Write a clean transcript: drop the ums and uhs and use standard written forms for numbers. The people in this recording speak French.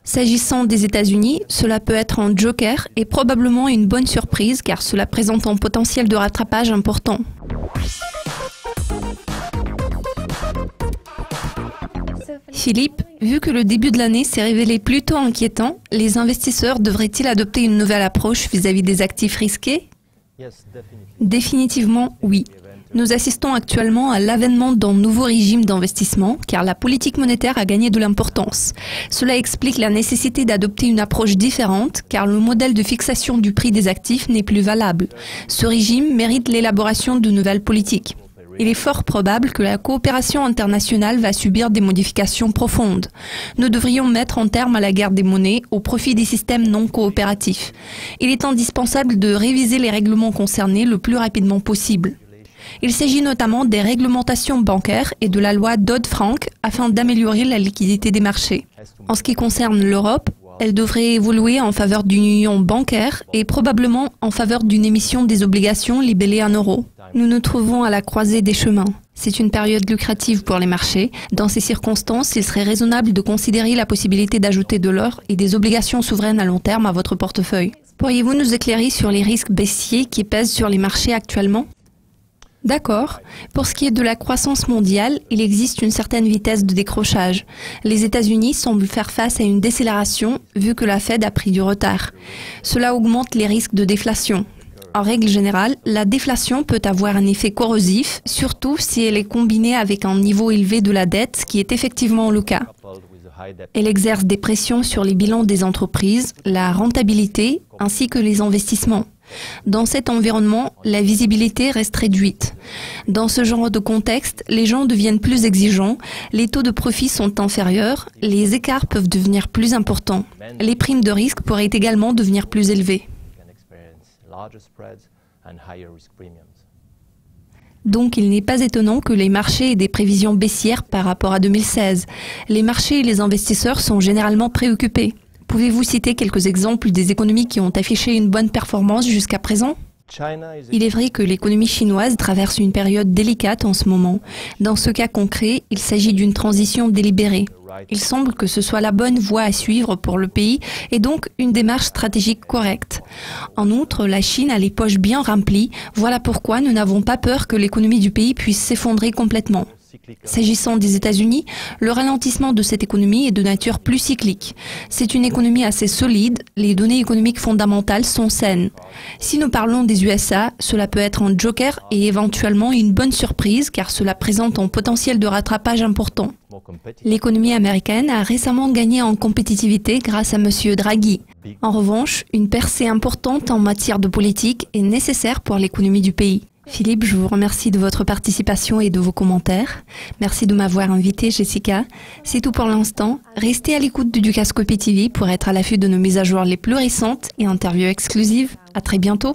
S'agissant des États-Unis, cela peut être un joker et probablement une bonne surprise car cela présente un potentiel de rattrapage important. Philippe, vu que le début de l'année s'est révélé plutôt inquiétant, les investisseurs devraient-ils adopter une nouvelle approche vis-à-vis des actifs risqués? Définitivement, oui. Nous assistons actuellement à l'avènement d'un nouveau régime d'investissement car la politique monétaire a gagné de l'importance. Cela explique la nécessité d'adopter une approche différente car le modèle de fixation du prix des actifs n'est plus valable. Ce régime mérite l'élaboration de nouvelles politiques. Il est fort probable que la coopération internationale va subir des modifications profondes. Nous devrions mettre un terme à la guerre des monnaies au profit des systèmes non coopératifs. Il est indispensable de réviser les règlements concernés le plus rapidement possible. Il s'agit notamment des réglementations bancaires et de la loi Dodd-Frank afin d'améliorer la liquidité des marchés. En ce qui concerne l'Europe, elle devrait évoluer en faveur d'une union bancaire et probablement en faveur d'une émission des obligations libellées en euros. Nous nous trouvons à la croisée des chemins. C'est une période lucrative pour les marchés. Dans ces circonstances, il serait raisonnable de considérer la possibilité d'ajouter de l'or et des obligations souveraines à long terme à votre portefeuille. Pourriez-vous nous éclairer sur les risques baissiers qui pèsent sur les marchés actuellement ? D'accord. Pour ce qui est de la croissance mondiale, il existe une certaine vitesse de décrochage. Les États-Unis semblent faire face à une décélération vu que la Fed a pris du retard. Cela augmente les risques de déflation. En règle générale, la déflation peut avoir un effet corrosif, surtout si elle est combinée avec un niveau élevé de la dette, ce qui est effectivement le cas. Elle exerce des pressions sur les bilans des entreprises, la rentabilité ainsi que les investissements. Dans cet environnement, la visibilité reste réduite. Dans ce genre de contexte, les gens deviennent plus exigeants, les taux de profit sont inférieurs, les écarts peuvent devenir plus importants. Les primes de risque pourraient également devenir plus élevées. Donc il n'est pas étonnant que les marchés aient des prévisions baissières par rapport à 2016. Les marchés et les investisseurs sont généralement préoccupés. Pouvez-vous citer quelques exemples des économies qui ont affiché une bonne performance jusqu'à présent ? Il est vrai que l'économie chinoise traverse une période délicate en ce moment. Dans ce cas concret, il s'agit d'une transition délibérée. Il semble que ce soit la bonne voie à suivre pour le pays et donc une démarche stratégique correcte. En outre, la Chine a les poches bien remplies. Voilà pourquoi nous n'avons pas peur que l'économie du pays puisse s'effondrer complètement. S'agissant des États-Unis, le ralentissement de cette économie est de nature plus cyclique. C'est une économie assez solide, les données économiques fondamentales sont saines. Si nous parlons des USA, cela peut être un joker et éventuellement une bonne surprise car cela présente un potentiel de rattrapage important. L'économie américaine a récemment gagné en compétitivité grâce à M. Draghi. En revanche, une percée importante en matière de politique est nécessaire pour l'économie du pays. Philippe, je vous remercie de votre participation et de vos commentaires. Merci de m'avoir invité, Jessica. C'est tout pour l'instant. Restez à l'écoute du Dukascopy TV pour être à l'affût de nos mises à jour les plus récentes et interviews exclusives. À très bientôt.